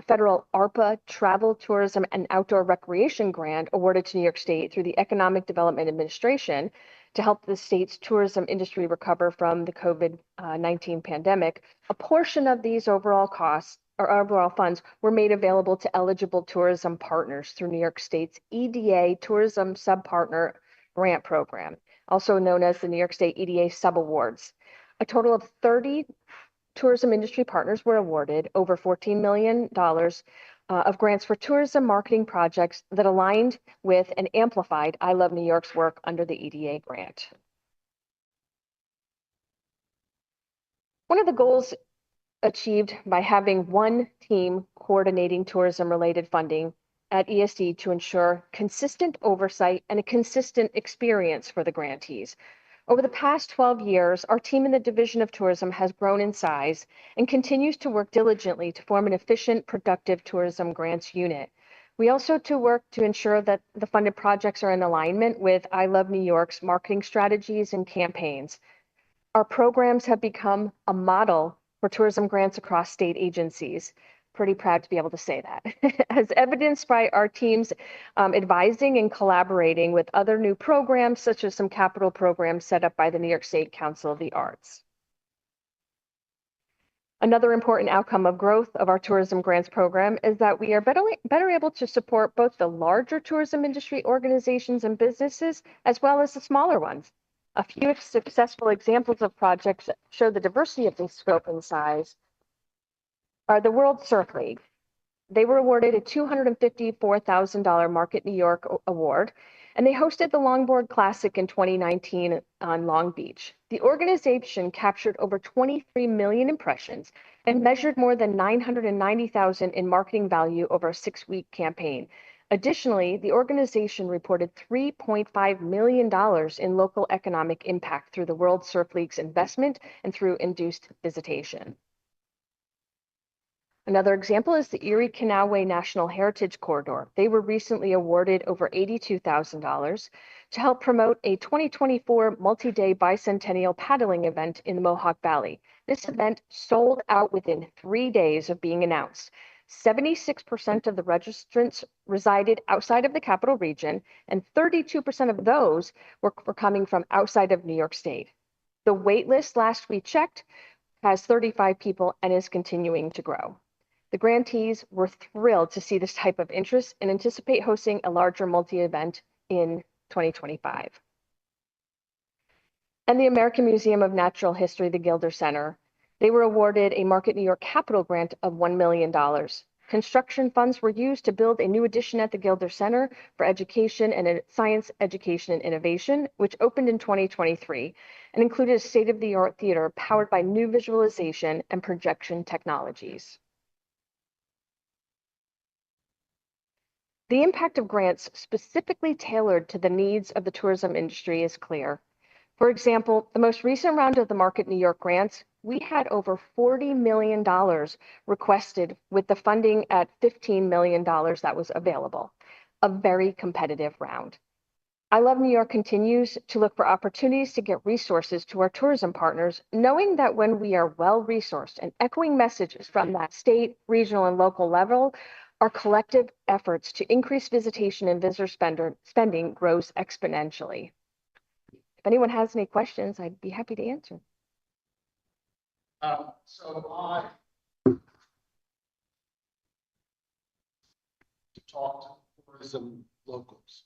federal ARPA Travel, Tourism, and Outdoor Recreation Grant awarded to New York State through the Economic Development Administration to help the state's tourism industry recover from the COVID-19 pandemic, a portion of these overall costs or overall funds were made available to eligible tourism partners through New York State's EDA Tourism Subpartner Grant Program, also known as the New York State EDA Subawards. A total of 30 tourism industry partners were awarded over $14 million of grants for tourism marketing projects that aligned with and amplified I Love New York's work under the EDA grant. One of the goals achieved by having one team coordinating tourism-related funding at ESD to ensure consistent oversight and a consistent experience for the grantees. Over the past 12 years, our team in the Division of Tourism has grown in size and continues to work diligently to form an efficient, productive tourism grants unit. We also work to ensure that the funded projects are in alignment with I Love New York's marketing strategies and campaigns. Our programs have become a model for tourism grants across state agencies. Pretty proud to be able to say that. As evidenced by our teams advising and collaborating with other new programs, such as some capital programs set up by the New York State Council of the Arts. Another important outcome of growth of our tourism grants program is that we are better able to support both the larger tourism industry organizations and businesses, as well as the smaller ones. A few successful examples of projects that show the diversity of the scope and size are the World Surf League. They were awarded a $254,000 Market New York award, and they hosted the Longboard Classic in 2019 on Long Beach. The organization captured over 23 million impressions and measured more than 990,000 in marketing value over a 6-week campaign. Additionally, the organization reported $3.5 million in local economic impact through the World Surf League's investment and through induced visitation. Another example is the Erie Canalway National Heritage Corridor. They were recently awarded over $82,000 to help promote a 2024 multi-day bicentennial paddling event in the Mohawk Valley. This event sold out within 3 days of being announced. 76% of the registrants resided outside of the capital region, and 32% of those were coming from outside of New York State. The wait list last we checked has 35 people and is continuing to grow. The grantees were thrilled to see this type of interest and anticipate hosting a larger multi-event in 2025. And the American Museum of Natural History, the Gilder Center, they were awarded a Market New York capital grant of $1 million. Construction funds were used to build a new addition at the Gilder Center for Education and Science Education and Innovation, which opened in 2023 and included a state-of-the-art theater powered by new visualization and projection technologies. The impact of grants specifically tailored to the needs of the tourism industry is clear. For example, the most recent round of the Market New York grants, we had over $40 million requested with the funding at $15 million that was available. A very competitive round. I Love New York continues to look for opportunities to get resources to our tourism partners, knowing that when we are well-resourced and echoing messages from that state, regional, and local level, our collective efforts to increase visitation and visitor spending grows exponentially. If anyone has any questions, I'd be happy to answer. So I talk to tourism locals,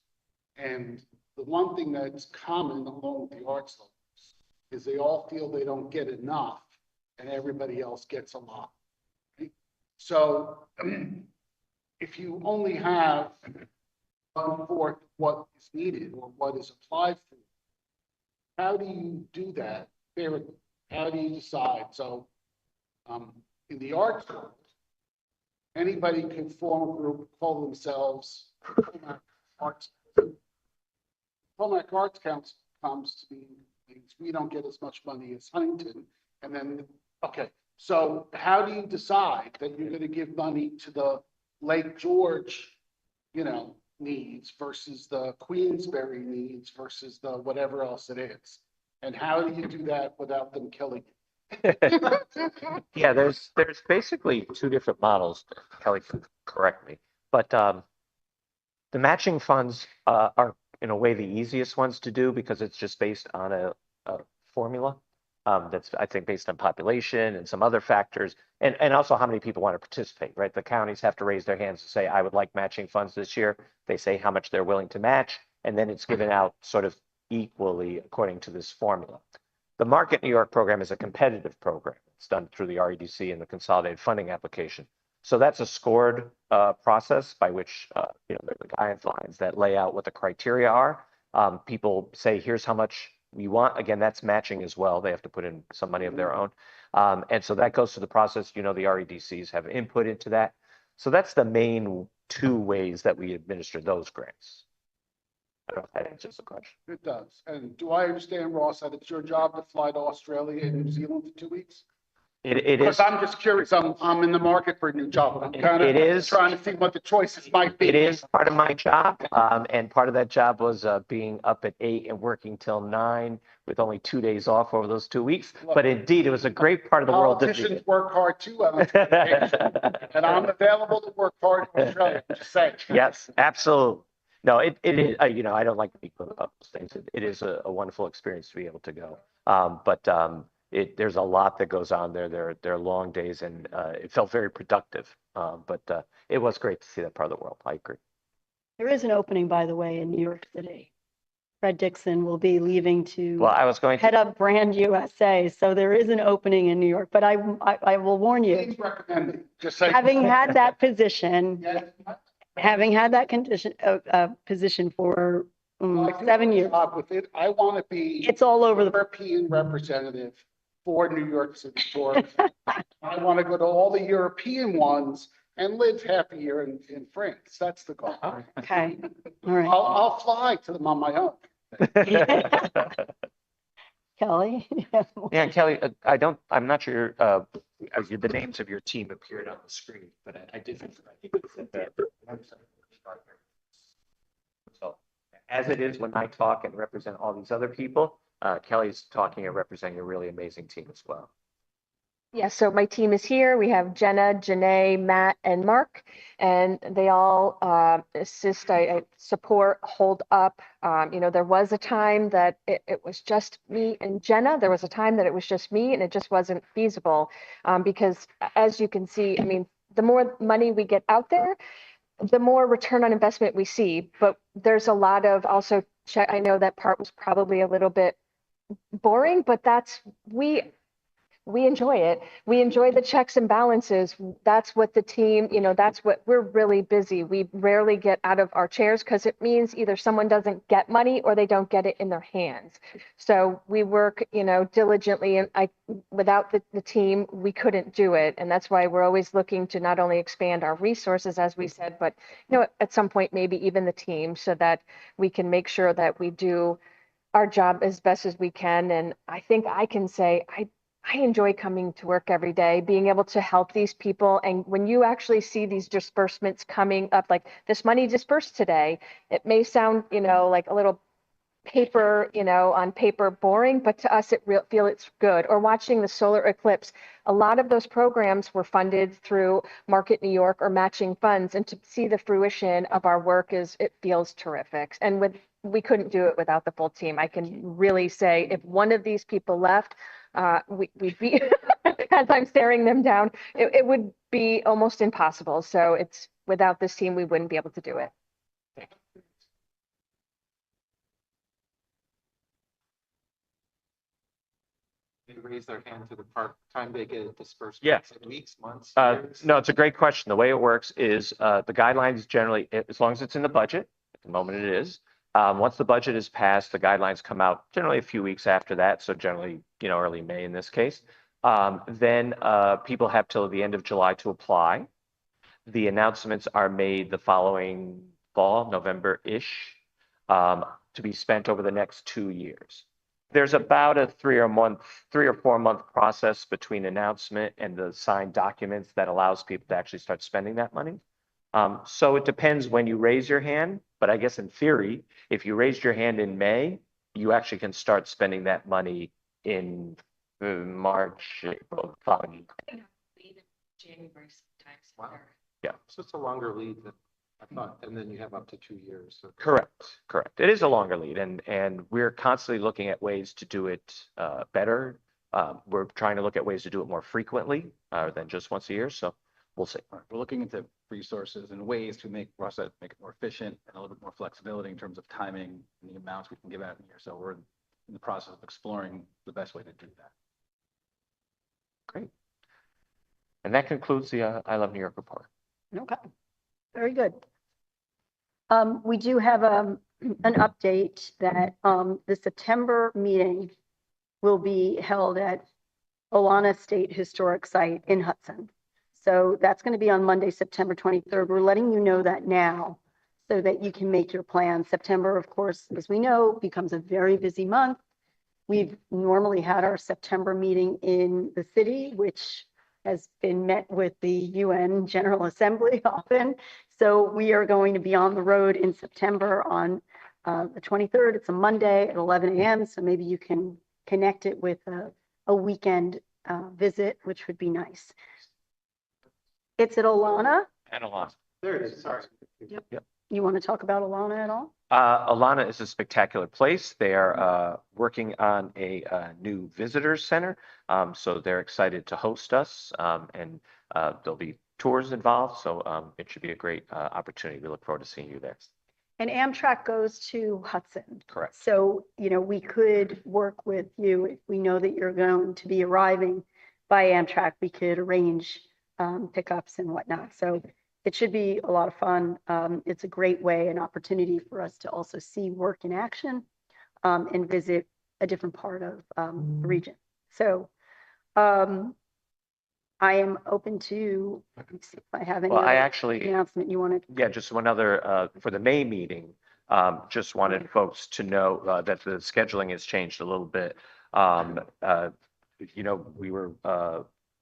and the one thing that's common among the arts locals is they all feel they don't get enough, and everybody else gets a lot. Right? So if you only have 1/4 what is needed or what is applied for, how do you do that fairly? How do you decide? So in the arts world, anybody can form a group, call themselves arts. Hallmark Arts Council comes to me, thinks we don't get as much money as Huntington. And then, okay, so how do you decide that you're going to give money to the Lake George, needs versus the Queensberry needs versus the whatever else it is? And how do you do that without them killing you? Yeah, there's basically two different models. Kelly can correct me, but the matching funds are in a way the easiest ones to do because it's just based on a formula that's, I think, based on population and some other factors, and also how many people want to participate, right? The counties have to raise their hands and say, I would like matching funds this year. They say how much they're willing to match, and then it's given out sort of equally according to this formula. The Market New York program is a competitive program. It's done through the REDC and the consolidated funding application. So that's a scored process by which there are the guidelines that lay out what the criteria are. People say, here's how much we want. Again, that's matching as well. They have to put in some money of their own. And so that goes through the process. The REDCs have input into that. So that's the main two ways that we administer those grants. I don't know if that answers the question. It does. And do I understand, Ross, that it's your job to fly to Australia and New Zealand for 2 weeks? It is. Because I'm just curious. I'm in the market for a new job. I'm kind of trying to see what the choices might be. It is part of my job. And part of that job was being up at 8 and working till 9 with only 2 days off over those 2 weeks. But indeed, it was a great part of the world. Politicians work hard too. And I'm available to work hard in Australia. Just saying. Yes, absolutely. No, it is, I don't like to be put about those things. It is a wonderful experience to be able to go. There's a lot that goes on there. There are long days, and it felt very productive. But it was great to see that part of the world. I agree. There is an opening, by the way, in New York City. Fred Dixon will be leaving to I was going to head up Brand USA. So there is an opening in New York, but I will warn you, Please recommend me. Just say. having had that position, having had that position for 7 years. With it, I want to be. It's all over the European representative for New York City tourism. I want to go to all the European ones and live half a year in France. That's the goal. Okay. All right. I'll fly to them on my own. Kelly. Yeah, Kelly, I'm not sure the names of your team appeared on the screen, but I did. So as it is when I talk and represent all these other people, Kelly's talking and representing a really amazing team as well. Yeah, so my team is here. We have Jenna, Janae, Matt, and Mark, and they all assist, I support, hold up. There was a time that it was just me and Jenna. There was a time that it was just me, and it just wasn't feasible because, as you can see, the more money we get out there, the more return on investment we see. But there's a lot of also, I know that part was probably a little bit boring, but we enjoy it. We enjoy the checks and balances. That's what the team, that's what we're really busy. We rarely get out of our chairs because it means either someone doesn't get money or they don't get it in their hands. So we work, diligently, and without the team, we couldn't do it. And that's why we're always looking to not only expand our resources, as we said, but, at some point, maybe even the team, so that we can make sure that we do our job as best as we can. And I think I can say, I enjoy coming to work every day, being able to help these people. And when you actually see these disbursements coming up, like this money dispersed today, it may sound, like a little paper, on paper boring, but to us, feel it's good. Or watching the solar eclipse, a lot of those programs were funded through Market New York or matching funds. And to see the fruition of our work it feels terrific. And we couldn't do it without the full team. I can really say if one of these people left, we'd be, as I'm staring them down, it would be almost impossible. So without this team, we wouldn't be able to do it. They raise their hand to the part time they get it dispersed. Yeah. Weeks, months, years? No, it's a great question. The way it works is the guidelines generally, as long as it's in the budget, at the moment it is, once the budget is passed, the guidelines come out generally a few weeks after that. So generally, early May in this case. Then people have till the end of July to apply. The announcements are made the following fall, November-ish, to be spent over the next 2 years. There's about a 3 or 4 month process between announcement and the signed documents that allows people to actually start spending that money. So it depends when you raise your hand, but I guess in theory, if you raised your hand in May, you actually can start spending that money in March, April, following. January sometimes. Wow. Yeah. So it's a longer lead than I thought, and then you have up to 2 years. So. Correct. It is a longer lead, and we're constantly looking at ways to do it better. We're trying to look at ways to do it more frequently than just once a year. So we'll see. We're looking into resources and ways to make process, make it more efficient and a little bit more flexibility in terms of timing and the amounts we can give out in a year. So we're in the process of exploring the best way to do that. Great. And that concludes the I Love New York report. Okay, very good. We do have an update that the September meeting will be held at Olana State Historic Site in Hudson. So that's going to be on Monday, September 23rd. We're letting you know that now so that you can make your plans. September, of course, as we know, becomes a very busy month. We've normally had our September meeting in the city, which has been met with the UN General Assembly often. So we are going to be on the road in September on the 23rd. It's a Monday at 11 a.m. So maybe you can connect it with a weekend visit, which would be nice. It's at Olana. And Alana. There it is. Sorry. Yep. You want to talk about Olana at all? Alana is a spectacular place. They are working on a new visitor center. So they're excited to host us and there'll be tours involved. So it should be a great opportunity. We look forward to seeing you there. And Amtrak goes to Hudson. Correct. So, you know, we could work with you if we know that you're going to be arriving by Amtrak. We could arrange pickups and whatnot. So it should be a lot of fun. It's a great way, an opportunity for us to also see work in action and visit a different part of the region. So I am open to, let me see if I have any Well, I other actually, announcement you wanted. yeah, just one other, for the May meeting, just wanted folks to know that the scheduling has changed a little bit. You know, we were,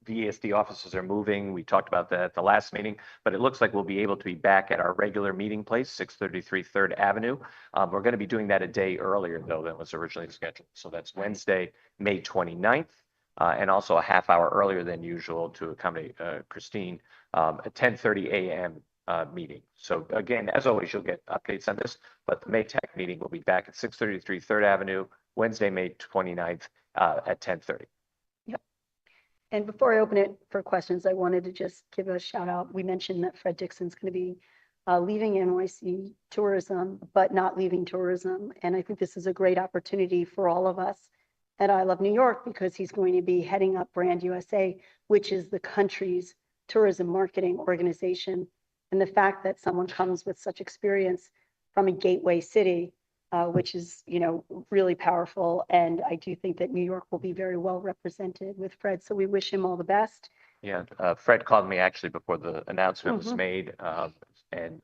the ESD offices are moving. We talked about that at the last meeting, but it looks like we'll be able to be back at our regular meeting place, 633 3rd Avenue. We're going to be doing that a day earlier, though, than was originally scheduled. So that's Wednesday, May 29th, and also a half hour earlier than usual to accommodate Christine, at 10:30 a.m. Meeting. So again, as always, you'll get updates on this, but the May TAC meeting will be back at 633 3rd Avenue, Wednesday, May 29th at 10:30. And before I open it for questions, I wanted to just give a shout out. We mentioned that Fred Dixon's going to be leaving NYC tourism, but not leaving tourism. And I think this is a great opportunity for all of us at I Love New York because he's going to be heading up Brand USA, which is the country's tourism marketing organization. And the fact that someone comes with such experience from a gateway city, which is, you know, really powerful. And I do think that New York will be very well represented with Fred. So we wish him all the best. Yeah, Fred called me actually before the announcement was made. And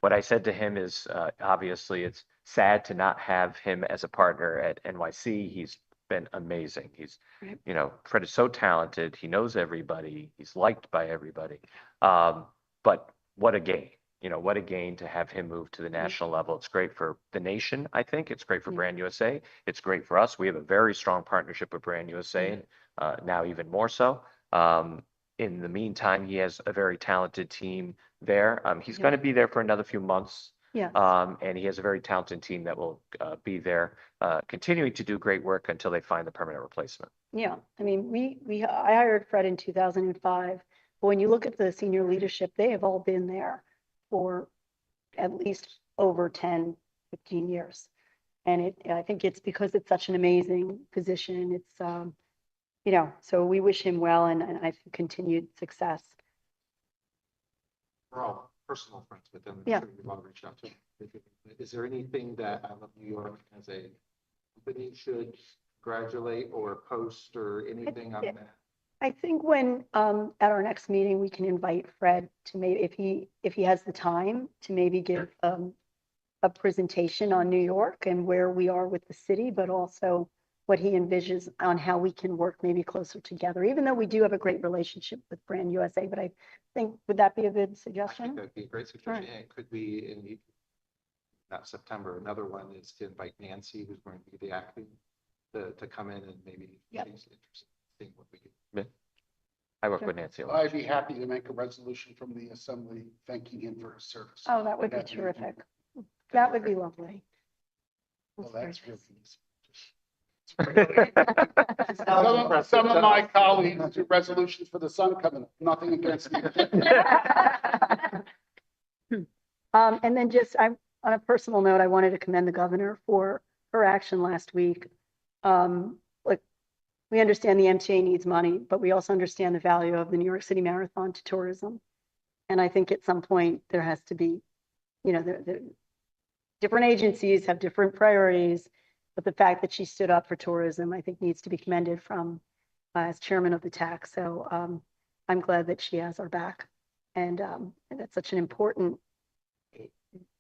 what I said to him is, obviously, it's sad to not have him as a partner at NYC. He's been amazing. He's, you know, Fred is so talented. He knows everybody. He's liked by everybody. But what a gain. You know, what a gain to have him move to the national level. It's great for the nation, I think. It's great for Brand USA. It's great for us. We have a very strong partnership with Brand USA, now even more so. In the meantime, he has a very talented team there. He's going to be there for another few months. Yes. And he has a very talented team that will be there, continuing to do great work until they find the permanent replacement. Yeah, I mean, I hired Fred in 2005. But when you look at the senior leadership, they have all been there for at least over 10, 15 years. And I think it's because it's such an amazing position. It's, you know, so we wish him well and I think continued success. We're all personal friends with them. Yeah. I'm sure you've all reached out to him. Is there anything that I Love New York as a company should congratulate or post or anything on that? I think when at our next meeting we can invite Fred to maybe if he has the time to maybe give a a presentation on New York and where we are with the city, but also what he envisions on how we can work maybe closer together, even though we do have a great relationship with Brand USA. But I think, would that be a good I think suggestion? that'd be a great suggestion. And could we, in not September, another one is to invite Nancy, who's going to be the acting, to come in and maybe Yep. she's interested in seeing what we can. I work with Nancy a lot. I'd be happy to make a resolution from the assembly thanking him for his service. Oh, that would be terrific. That would be lovely. Well, That's that's very really nice. Some of my colleagues do resolutions for the sun coming up. Nothing against you. And then just, on a personal note, I wanted to commend the governor for her action last week. Look, we understand the MTA needs money, but we also understand the value of the New York City Marathon to tourism. And I think at some point there has to be, the different agencies have different priorities, but the fact that she stood up for tourism, I think needs to be commended from as chairman of the TAC. So I'm glad that she has our back. And that's such an important,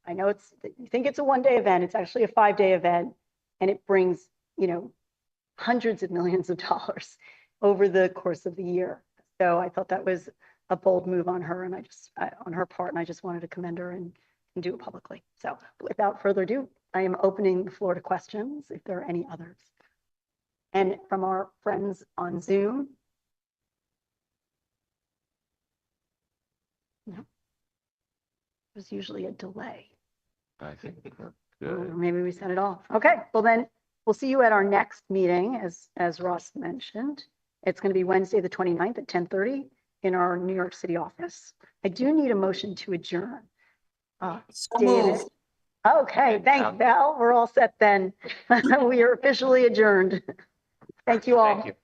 I know you think it's a one-day event, it's actually a 5-day event, and it brings, hundreds of millions of dollars over the course of the year. So I thought that was a bold move on her, and on her part, and I just wanted to commend her and do it publicly. So without further ado, I am opening the floor to questions if there are any others. And from our friends on Zoom. No. There's usually a delay. I think Or good. maybe we set it off. Okay, well then we'll see you at our next meeting, as Ross mentioned. It's going to be Wednesday, the 29th at 10:30 in our New York City office. I do need a motion to adjourn. David. Okay, thanks, Val. We're all set then. We are officially adjourned. Thank you all. Thank you.